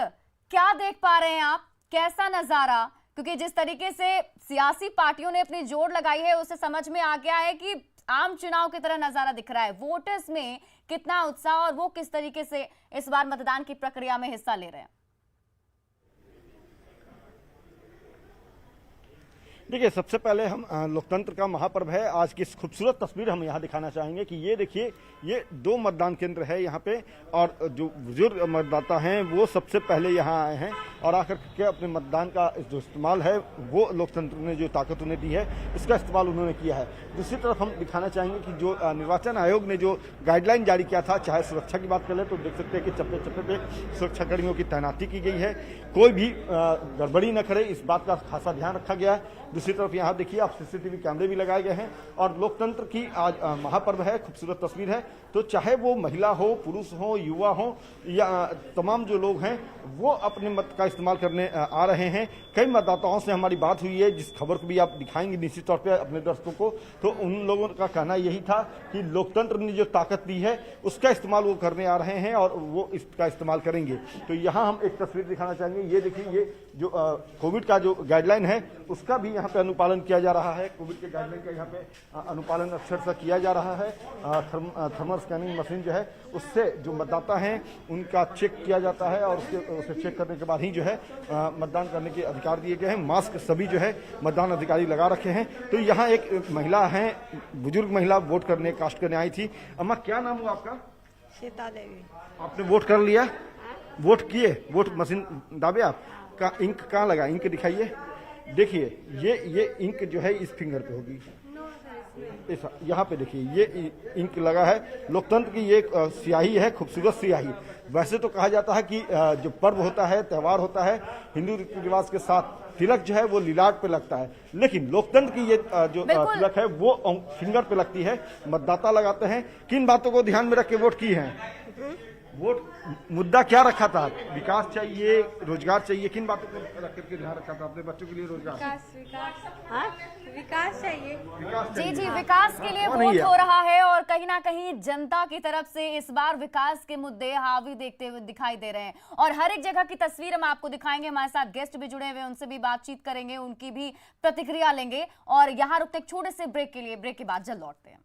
Speaker 1: क्या देख पा रहे हैं आप, कैसा नजारा? क्योंकि जिस तरीके से सियासी पार्टियों ने अपनी जोड़ लगाई है उससे समझ में आ गया है कि आम चुनाव की तरह नजारा दिख रहा है। वोटर्स में कितना उत्साह और वो किस तरीके से इस बार मतदान की प्रक्रिया में हिस्सा ले रहे हैं?
Speaker 5: देखिए, सबसे पहले हम लोकतंत्र का महापर्व है आज की इस खूबसूरत तस्वीर हम यहाँ दिखाना चाहेंगे कि ये देखिए, ये 2 मतदान केंद्र है यहाँ पे, और जो बुजुर्ग मतदाता हैं वो सबसे पहले यहाँ आए हैं और आकर के अपने मतदान का जो इस्तेमाल है वो लोकतंत्र ने जो ताकत उन्हें दी है इसका इस्तेमाल उन्होंने किया है। दूसरी तरफ हम दिखाना चाहेंगे कि जो निर्वाचन आयोग ने जो गाइडलाइन जारी किया था, चाहे सुरक्षा की बात करें तो देख सकते हैं कि चप्पे चप्पे पे सुरक्षाकर्मियों की तैनाती की गई है, कोई भी गड़बड़ी न करे इस बात का खासा ध्यान रखा गया है। दूसरी तरफ यहाँ देखिए आप सीसीटीवी कैमरे भी लगाए गए हैं और लोकतंत्र की आज महापर्व है, खूबसूरत तस्वीर है। तो चाहे वो महिला हो, पुरुष हो, युवा हो या तमाम जो लोग हैं वो अपने मत का इस्तेमाल करने आ रहे हैं। कई मतदाताओं से हमारी बात हुई है, जिस खबर को भी आप दिखाएंगे निश्चित तौर पे अपने दर्शकों को, तो उन लोगों का कहना यही था कि लोकतंत्र ने जो ताकत दी है उसका इस्तेमाल वो करने आ रहे हैं और वो इसका इस्तेमाल करेंगे। तो यहाँ हम एक तस्वीर दिखाना चाहेंगे, ये देखिए, ये जो कोविड का जो गाइडलाइन है उसका भी यहाँ पे अनुपालन किया जा रहा है। कोविड के गाइडलाइन का यहाँ पे अनुपालन अक्षर से किया जा रहा है। थर्मल स्कैनिंग मशीन जो है उससे जो मतदाता हैं उनका चेक किया जाता है और उसे चेक करने के बाद ही जो है मतदान करने के अधिकार दिए गए हैं। मास्क सभी जो है मतदान अधिकारी लगा रखे हैं। तो यहाँ एक महिला है, बुजुर्ग महिला वोट करने कास्ट करने आई थी। अम्मा, क्या नाम हुआ आपका?
Speaker 13: सीता देवी।
Speaker 5: आपने वोट कर लिया? वोट किए? वोट मशीन दाबे आप का इंक कहाँ लगा? इंक दिखाइए। देखिए, ये इंक जो है इस फिंगर पे होगी, यहाँ पे देखिए ये इंक लगा है। लोकतंत्र की ये स्याही है, खूबसूरत स्याही। वैसे तो कहा जाता है कि जो पर्व होता है, त्यौहार होता है, हिंदू रीति रिवाज के साथ तिलक जो है वो लिलाट पे लगता है, लेकिन लोकतंत्र की ये जो तिलक है वो फिंगर पे लगती है। मतदाता लगाते हैं। किन बातों को ध्यान में रख के वोट की है? वोट मुद्दा क्या रखा था? विकास चाहिए, रोजगार चाहिए, किन बातों को रख करके ध्यान रखा था? अपने बच्चों के लिए रोजगार,
Speaker 13: विकास चाहिए।
Speaker 1: जी, विकास के लिए वोट हो रहा है और कहीं ना कहीं जनता की तरफ से इस बार विकास के मुद्दे हावी देखते हुए दिखाई दे रहे हैं और हर एक जगह की तस्वीर हम आपको दिखाएंगे। हमारे साथ गेस्ट भी जुड़े हुए, उनसे भी बातचीत करेंगे, उनकी भी प्रतिक्रिया लेंगे और यहाँ रुकते एक छोटे से ब्रेक के लिए। ब्रेक के बाद जल्द लौटते हैं।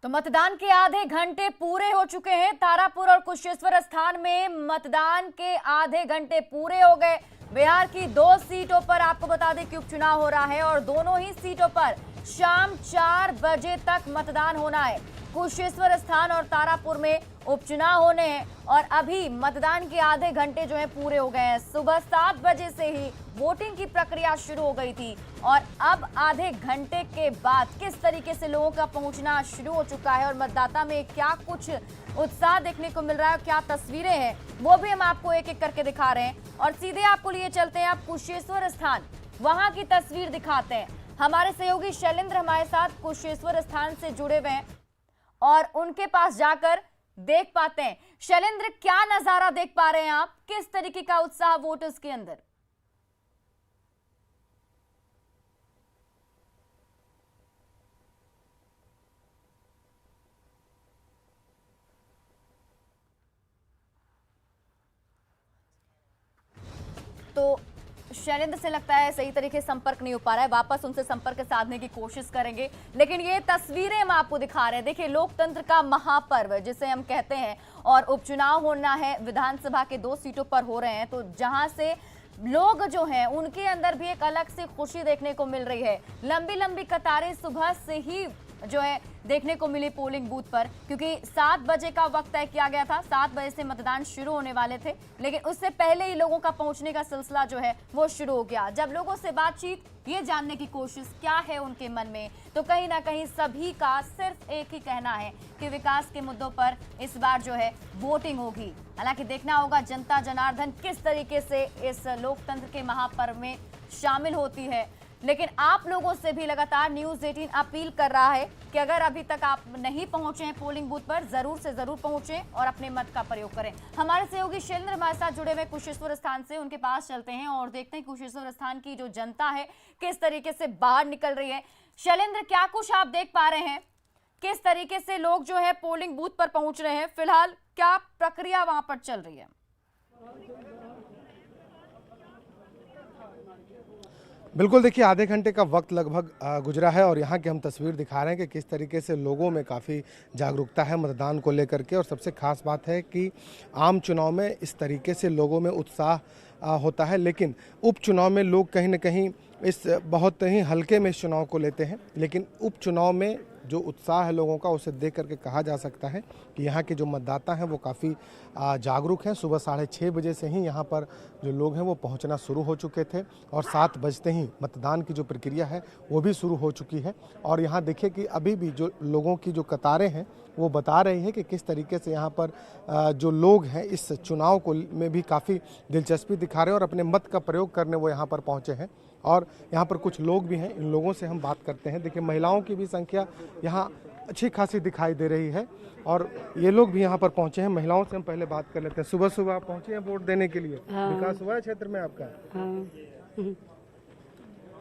Speaker 1: तो मतदान के आधे घंटे पूरे हो चुके हैं। तारापुर और कुशेश्वर स्थान में मतदान के आधे घंटे पूरे हो गए। बिहार की 2 सीटों पर आपको बता दें कि उपचुनाव हो रहा है और दोनों ही सीटों पर शाम 4 बजे तक मतदान होना है। कुशेश्वर स्थान और तारापुर में उपचुनाव होने हैं और अभी मतदान के आधे घंटे जो है पूरे हो गए हैं। सुबह 7 बजे से ही वोटिंग की प्रक्रिया शुरू हो गई थी और अब आधे घंटे के बाद किस तरीके से लोगों का पहुंचना शुरू हो चुका है और मतदाता में क्या कुछ उत्साह देखने को मिल रहा है, क्या तस्वीरें हैं, वो भी हम आपको एक एक करके दिखा रहे हैं। और सीधे आपको लिए चलते हैं आप कुशेश्वर स्थान, वहां की तस्वीर दिखाते हैं। हमारे सहयोगी शैलेंद्र हमारे साथ कुशेश्वर स्थान से जुड़े हुए हैं और उनके पास जाकर देख पाते हैं। शैलेंद्र, क्या नजारा देख पा रहे हैं आप, किस तरीके का उत्साह वोटर्स के अंदर? तो शैलेंद्र से लगता है सही तरीके से संपर्क नहीं हो पा रहा है, वापस उनसे संपर्क साधने की कोशिश करेंगे। लेकिन ये तस्वीरें हम आपको दिखा रहे हैं। देखिए, लोकतंत्र का महापर्व जिसे हम कहते हैं और उपचुनाव होना है, विधानसभा के 2 सीटों पर हो रहे हैं, तो जहां से लोग जो हैं उनके अंदर भी एक अलग सी खुशी देखने को मिल रही है। लंबी लंबी कतारें सुबह से ही जो है देखने को मिली पोलिंग बूथ पर, क्योंकि 7 बजे का वक्त तय किया गया था। 7 बजे से मतदान शुरू होने वाले थे, लेकिन उससे पहले ही लोगों का पहुंचने का सिलसिला जो है वो शुरू हो गया। जब लोगों से बातचीत, ये जानने की कोशिश क्या है उनके मन में, तो कहीं ना कहीं सभी का सिर्फ एक ही कहना है कि विकास के मुद्दों पर इस बार जो है वोटिंग होगी। हालांकि देखना होगा जनता जनार्दन किस तरीके से इस लोकतंत्र के महापर्व में शामिल होती है। लेकिन आप लोगों से भी लगातार न्यूज़ 18 अपील कर रहा है कि अगर अभी तक आप नहीं पहुंचे हैं पोलिंग बूथ पर, जरूर से जरूर पहुंचें और अपने मत का प्रयोग करें। हमारे सहयोगी शैलेंद्र हमारे साथ जुड़े हुए कुशेश्वर स्थान से, उनके पास चलते हैं और देखते हैं कुशेश्वर स्थान की जो जनता है किस तरीके से बाहर निकल रही है। शैलेंद्र, क्या कुछ आप देख पा रहे हैं, किस तरीके से लोग जो है पोलिंग बूथ पर पहुंच रहे हैं, फिलहाल क्या प्रक्रिया वहां पर चल रही है?
Speaker 8: बिल्कुल, देखिए आधे घंटे का वक्त लगभग गुजरा है और यहाँ की हम तस्वीर दिखा रहे हैं कि किस तरीके से लोगों में काफ़ी जागरूकता है मतदान को लेकर के। और सबसे खास बात है कि आम चुनाव में इस तरीके से लोगों में उत्साह होता है, लेकिन उपचुनाव में लोग कहीं ना कहीं इस बहुत ही हल्के में इस चुनाव को लेते हैं। लेकिन उपचुनाव में जो उत्साह है लोगों का, उसे देख करके कहा जा सकता है कि यहाँ के जो मतदाता हैं वो काफ़ी जागरूक हैं। सुबह 6:30 बजे से ही यहाँ पर जो लोग हैं वो पहुँचना शुरू हो चुके थे और 7 बजते ही मतदान की जो प्रक्रिया है वो भी शुरू हो चुकी है। और यहाँ देखिए कि अभी भी जो लोगों की जो कतारें हैं वो बता रही है कि किस तरीके से यहाँ पर जो लोग हैं इस चुनाव को में भी काफ़ी दिलचस्पी दिखा रहे हैं और अपने मत का प्रयोग करने वो यहाँ पर पहुँचे हैं। और यहाँ पर कुछ लोग भी हैं, इन लोगों से हम बात करते हैं। देखिए महिलाओं की भी संख्या यहाँ अच्छी खासी दिखाई दे रही है और ये लोग भी यहाँ पर पहुँचे हैं। महिलाओं से हम पहले बात कर लेते हैं। सुबह सुबह आप पहुँचे हैं वोट देने के लिए?
Speaker 13: हाँ।
Speaker 8: विकास हुआ है क्षेत्र में आपका?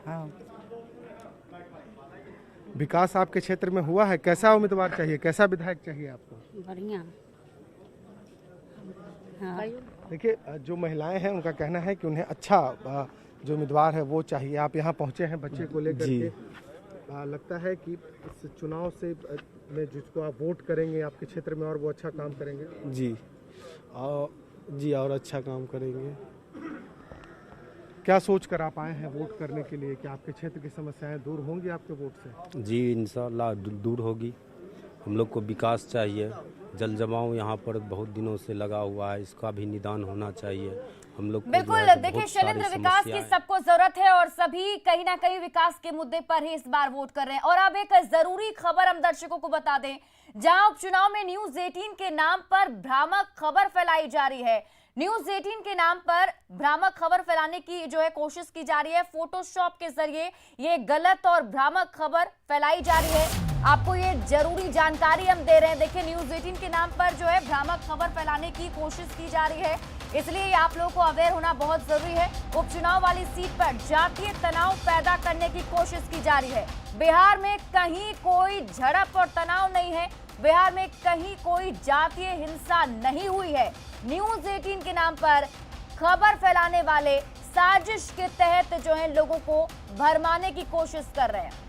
Speaker 13: हाँ।
Speaker 8: विकास आपके क्षेत्र में हुआ है? कैसा उम्मीदवार चाहिए, कैसा विधायक चाहिए आपको?
Speaker 13: बढ़िया। हाँ।
Speaker 8: देखिए जो महिलाएं हैं उनका कहना है कि उन्हें अच्छा जो उम्मीदवार है वो चाहिए। आप यहाँ पहुँचे हैं बच्चे को लेकर के, लगता है कि इस चुनाव से में जिसको आप वोट करेंगे आपके क्षेत्र में और वो अच्छा काम करेंगे?
Speaker 14: जी और अच्छा काम करेंगे।
Speaker 8: क्या सोच कर आप आए हैं वोट करने के लिए कि आपके क्षेत्र की समस्याएं दूर होंगी आपके वोट से?
Speaker 14: जी इंशाल्लाह दूर होगी। हम लोग को विकास चाहिए। जल जमाव यहाँ पर बहुत दिनों से लगा हुआ है, इसका भी निदान होना चाहिए। हम लोग
Speaker 1: बिल्कुल, देखिए शैलेंद्र, विकास की सबको जरूरत है और सभी कहीं ना कहीं विकास के मुद्दे पर ही इस बार वोट कर रहे हैं। और अब एक जरूरी खबर हम दर्शकों को बता दें, जहां उपचुनाव में न्यूज़ 18 के नाम पर भ्रामक खबर फैलाई जा रही है। न्यूज़ 18 के नाम पर भ्रामक खबर फैलाने की जो है कोशिश की जा रही है। फोटोशॉप के जरिए ये गलत और भ्रामक खबर फैलाई जा रही है। आपको ये जरूरी जानकारी हम दे रहे हैं। देखिए न्यूज़ 18 के नाम पर जो है भ्रामक खबर फैलाने की कोशिश की जा रही है, इसलिए आप लोगों को अवेयर होना बहुत जरूरी है। उपचुनाव वाली सीट पर जातीय तनाव पैदा करने की कोशिश की जा रही है। बिहार में कहीं कोई झड़प और तनाव नहीं है, बिहार में कहीं कोई जातीय हिंसा नहीं हुई है। न्यूज़ 18 के नाम पर खबर फैलाने वाले साजिश के तहत जो है लोगों को भरमाने की कोशिश कर रहे हैं।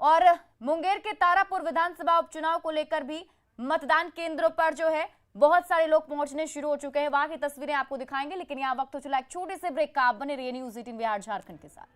Speaker 1: और मुंगेर के तारापुर विधानसभा उपचुनाव को लेकर भी मतदान केंद्रों पर जो है बहुत सारे लोग पहुंचने शुरू हो चुके हैं। वहां की तस्वीरें आपको दिखाएंगे, लेकिन यहाँ वक्त हो चला एक छोटे से ब्रेक का। आप बने रहिए न्यूज़ 18 बिहार झारखंड के साथ।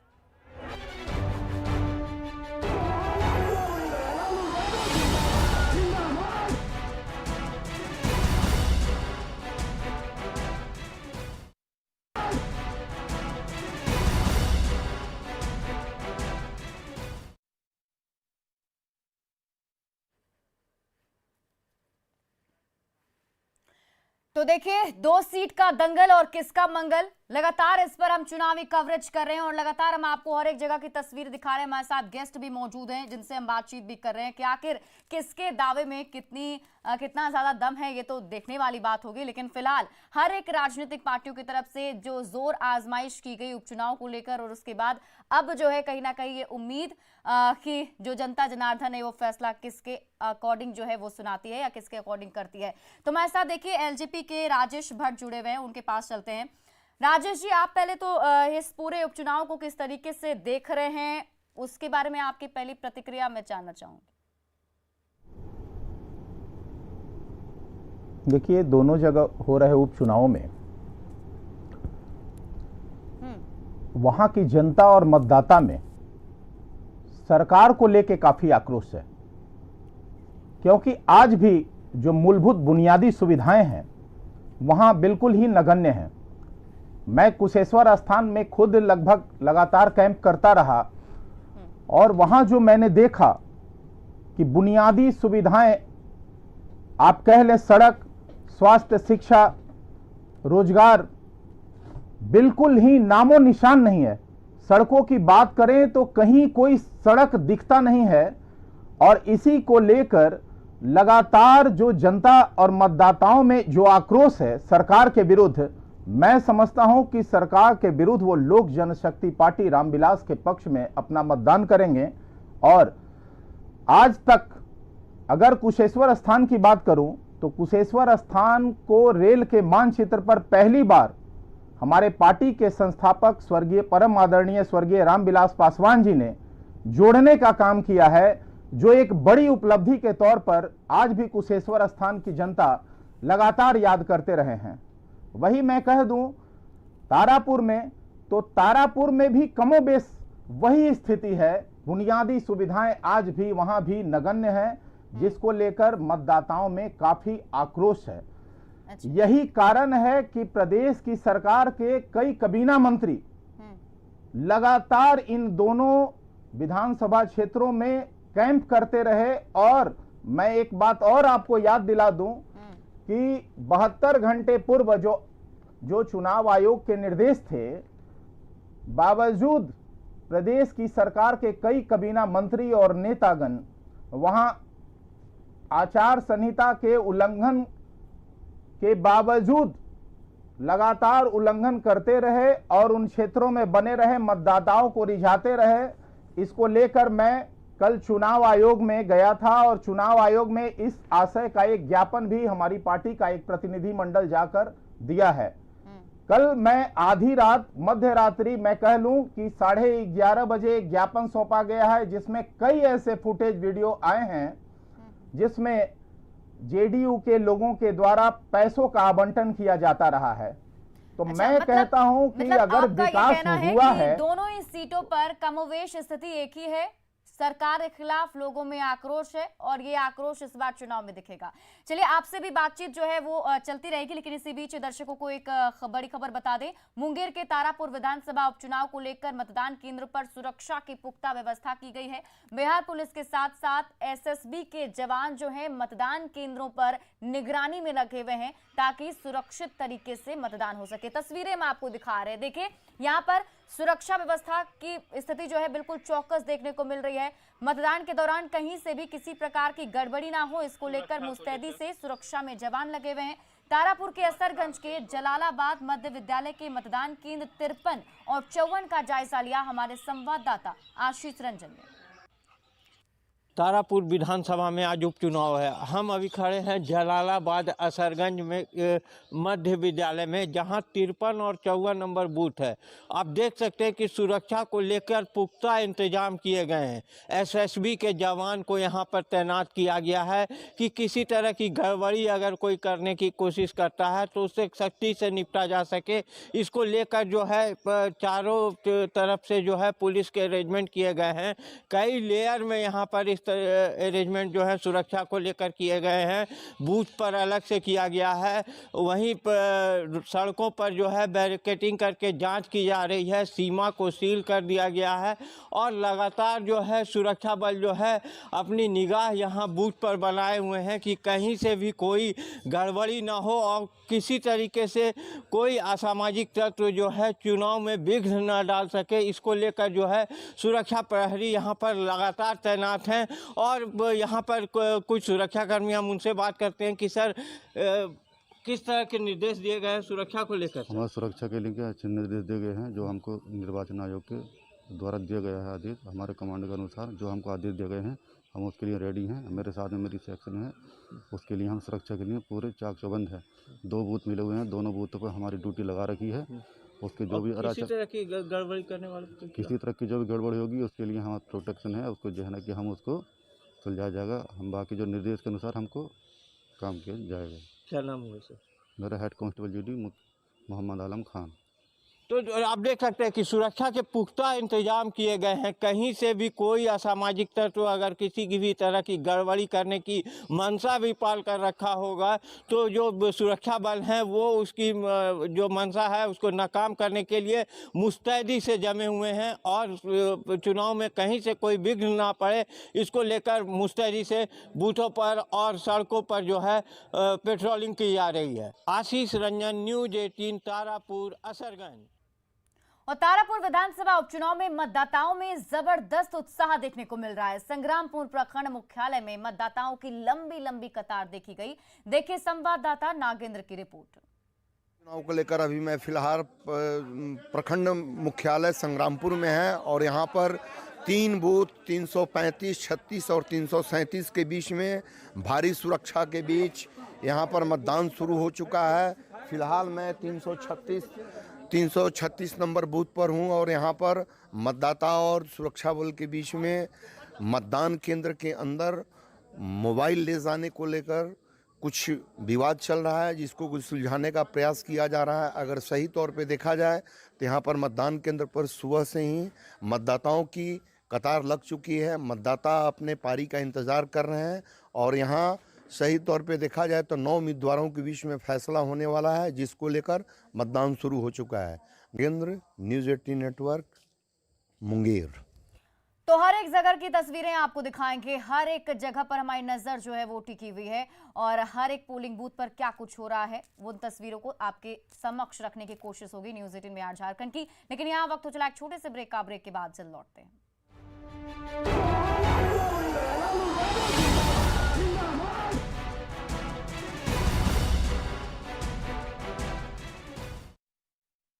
Speaker 1: तो देखिए 2 सीट का दंगल और किसका मंगल, लगातार इस पर हम चुनावी कवरेज कर रहे हैं और लगातार हम आपको हर एक जगह की तस्वीर दिखा रहे हैं। हमारे साथ गेस्ट भी मौजूद हैं जिनसे हम बातचीत भी कर रहे हैं कि आखिर किसके दावे में कितना ज्यादा दम है, ये तो देखने वाली बात होगी। लेकिन फिलहाल हर एक राजनीतिक पार्टियों की तरफ से जो जोर आजमाइश की गई उपचुनाव को लेकर, और उसके बाद अब जो है कहीं ना कहीं ये उम्मीद कि जो जनता जनार्दन है वो फैसला किसके अकॉर्डिंग जो है वो सुनाती है या किसके अकॉर्डिंग करती है। तो हमारे साथ देखिए एलजेपी के राजेश भट्ट जुड़े हुए हैं, उनके पास चलते हैं। राजेश जी, आप पहले तो इस पूरे उपचुनाव को किस तरीके से देख रहे हैं, उसके बारे में आपकी पहली प्रतिक्रिया मैं जानना चाहूंगी।
Speaker 15: देखिए दोनों जगह हो रहे उपचुनाव में वहां की जनता और मतदाता में सरकार को लेके काफ़ी आक्रोश है, क्योंकि आज भी जो मूलभूत बुनियादी सुविधाएं हैं वहाँ बिल्कुल ही नगण्य हैं। मैं कुशेश्वर स्थान में खुद लगभग लगातार कैंप करता रहा और वहाँ जो मैंने देखा कि बुनियादी सुविधाएं, आप कह लें सड़क, स्वास्थ्य, शिक्षा, रोजगार, बिल्कुल ही नामो निशान नहीं है। सड़कों की बात करें तो कहीं कोई सड़क दिखता नहीं है और इसी को लेकर लगातार जो जनता और मतदाताओं में जो आक्रोश है सरकार के विरुद्ध, मैं समझता हूं कि सरकार के विरुद्ध वो लोक जनशक्ति पार्टी रामविलास के पक्ष में अपना मतदान करेंगे। और आज तक अगर कुशेश्वर स्थान की बात करूं तो कुशेश्वर स्थान को रेल के मानचित्र पर पहली बार हमारे पार्टी के संस्थापक स्वर्गीय परम आदरणीय स्वर्गीय रामविलास पासवान जी ने जोड़ने का काम किया है, जो एक बड़ी उपलब्धि के तौर पर आज भी कुशेश्वर स्थान की जनता लगातार याद करते रहे हैं। वही मैं कह दूं तारापुर में, तो तारापुर में भी कमोबेश वही स्थिति है। बुनियादी सुविधाएं आज भी वहां भी नगण्य है, जिसको लेकर मतदाताओं में काफी आक्रोश है। यही कारण है कि प्रदेश की सरकार के कई कैबिनेट मंत्री लगातार इन दोनों विधानसभा क्षेत्रों में कैंप करते रहे। और मैं एक बात और आपको याद दिला दूं कि 72 घंटे पूर्व जो चुनाव आयोग के निर्देश थे, बावजूद प्रदेश की सरकार के कई कैबिनेट मंत्री और नेतागण वहां आचार संहिता के उल्लंघन के बावजूद लगातार उल्लंघन करते रहे और उन क्षेत्रों में बने रहे, मतदाताओं को रिझाते रहे। इसको लेकर मैं कल चुनाव आयोग में गया था और चुनाव आयोग में इस आशय का एक ज्ञापन भी हमारी पार्टी का एक प्रतिनिधि मंडल जाकर दिया है। कल मैं आधी रात, मध्य रात्रि मैं कह लूं कि 11:30 बजे एक ज्ञापन सौंपा गया है, जिसमें कई ऐसे फुटेज वीडियो आए हैं जिसमें जेडीयू के लोगों के द्वारा पैसों का आवंटन किया जाता रहा है। तो मैं कहता हूं कि अगर विकास हुआ है,
Speaker 1: दोनों ही सीटों पर कमोवेश स्थिति एक ही है, सरकार के खिलाफ लोगों में आक्रोश है और ये आक्रोश इस बार चुनाव में दिखेगा। चलिए, आपसे भी बातचीत जो है वो चलती रहेगी, लेकिन इसी बीच दर्शकों को एक बड़ी खबर बता दें। मुंगेर के तारापुर विधानसभा उपचुनाव को लेकर मतदान केंद्र पर सुरक्षा की पुख्ता व्यवस्था की गई है। बिहार पुलिस के साथ साथ एसएसबी के जवान जो है मतदान केंद्रों पर निगरानी में लगे हुए हैं ताकि सुरक्षित तरीके से मतदान हो सके। तस्वीरें हम आपको दिखा रहे हैं, देखिए यहाँ पर सुरक्षा व्यवस्था की स्थिति जो है बिल्कुल चौकस देखने को मिल रही है। मतदान के दौरान कहीं से भी किसी प्रकार की गड़बड़ी ना हो, इसको लेकर मुस्तैदी से सुरक्षा में जवान लगे हुए हैं। तारापुर के असरगंज के जलालाबाद मध्य विद्यालय के मतदान केंद्र 53 और 54 का जायजा लिया हमारे संवाददाता आशीष रंजन ने।
Speaker 13: तारापुर विधानसभा में आज उपचुनाव है। हम अभी खड़े हैं जलालाबाद असरगंज में मध्य विद्यालय में, जहां 53 और 54 नंबर बूथ है। आप देख सकते हैं कि सुरक्षा को लेकर पुख्ता इंतजाम किए गए हैं। एसएसबी के जवान को यहां पर तैनात किया गया है कि किसी तरह की गड़बड़ी अगर कोई करने की कोशिश करता है तो उससे सख्ती से निपटा जा सके। इसको लेकर जो है चारों तरफ से जो है पुलिस के अरेंजमेंट किए गए हैं। कई लेयर में यहाँ पर अरेंजमेंट जो है सुरक्षा को लेकर किए गए हैं। बूथ पर अलग से किया गया है, वहीं पर सड़कों पर जो है बैरिकेडिंग करके जांच की जा रही है। सीमा को सील कर दिया गया है और लगातार जो है सुरक्षा बल जो है अपनी निगाह यहाँ बूथ पर बनाए हुए हैं कि कहीं से भी कोई गड़बड़ी ना हो और किसी तरीके से कोई असामाजिक तत्व जो है चुनाव में विघ्न न डाल सके। इसको लेकर जो है सुरक्षा प्रहरी यहाँ पर लगातार तैनात हैं और यहाँ पर कुछ सुरक्षाकर्मी, हम उनसे बात करते हैं कि सर किस तरह के निर्देश दिए गए हैं सुरक्षा को लेकर?
Speaker 16: हमारे सुरक्षा के लिए अच्छे निर्देश दिए गए हैं जो हमको निर्वाचन आयोग के द्वारा दिया गया है आदेश। हमारे कमांड के अनुसार जो हमको आदेश दिए गए हैं हम उसके लिए रेडी हैं। मेरे साथ में मेरी सेक्शन है, उसके लिए हम सुरक्षा के लिए पूरे चाक चौबंद है। 2 बूथ मिले हुए हैं, दोनों बूथों पर हमारी ड्यूटी लगा रखी है। उसके जो भी
Speaker 13: किसी तरह की गड़बड़ी करने वाले,
Speaker 16: किसी तरह की जो भी गड़बड़ी होगी उसके लिए हमारा प्रोटेक्शन है, उसको जो है ना कि हम उसको सुलझाया जाएगा। हम बाकी जो निर्देश के अनुसार हमको काम किया जाएगा।
Speaker 13: क्या नाम हुआ सर?
Speaker 16: मेरा हेड कांस्टेबल जीडी मोहम्मद आलम खान।
Speaker 13: तो आप देख सकते हैं कि सुरक्षा के पुख्ता इंतजाम किए गए हैं। कहीं से भी कोई असामाजिक तत्व अगर किसी की भी तरह की गड़बड़ी करने की मंशा भी पाल कर रखा होगा तो जो सुरक्षा बल हैं वो उसकी जो मंशा है उसको नाकाम करने के लिए मुस्तैदी से जमे हुए हैं और चुनाव में कहीं से कोई विघ्न ना पड़े इसको लेकर मुस्तैदी से बूथों पर और सड़कों पर जो है पेट्रोलिंग की जा रही है। आशीष रंजन, न्यूज़ 18, तारापुर, असरगंज।
Speaker 1: और तारापुर विधानसभा उपचुनाव में मतदाताओं में जबरदस्त उत्साह देखने को मिल रहा है। संग्रामपुर प्रखंड मुख्यालय में मतदाताओं की लंबी लंबी कतार देखी गई। देखिए संवाददाता नागेंद्र की रिपोर्ट।
Speaker 4: चुनाव को लेकर अभी मैं फिलहाल प्रखंड मुख्यालय संग्रामपुर में है और यहाँ पर 3 बूथ 335, 36 और 337 के बीच में भारी सुरक्षा के बीच यहाँ पर मतदान शुरू हो चुका है। फिलहाल मैं 336 नंबर बूथ पर हूँ और यहाँ पर मतदाता और सुरक्षा बल के बीच में मतदान केंद्र के अंदर मोबाइल ले जाने को लेकर कुछ विवाद चल रहा है, जिसको कुछ सुलझाने का प्रयास किया जा रहा है। अगर सही तौर पे देखा जाए तो यहाँ पर मतदान केंद्र पर सुबह से ही मतदाताओं की कतार लग चुकी है। मतदाता अपने पारी का इंतज़ार कर रहे हैं और यहाँ सही तौर पे देखा जाए तो 9 उम्मीदवारों के बीच में फैसला होने वाला है, जिसको लेकर मतदान शुरू हो चुका है। Nagendra, news 18 network, Munger.
Speaker 1: तो हर एक जगह की तस्वीरें आपको दिखाएंगे। हर एक जगह पर हमारी नजर जो है वो टिकी हुई है और हर एक पोलिंग बूथ पर क्या कुछ हो रहा है वो तस्वीरों को आपके समक्ष रखने की कोशिश होगी न्यूज़ 18 बिहार झारखंड की। लेकिन यहाँ वक्त हो चला एक छोटे से ब्रेक का। ब्रेक के बाद जल्द लौटते हैं।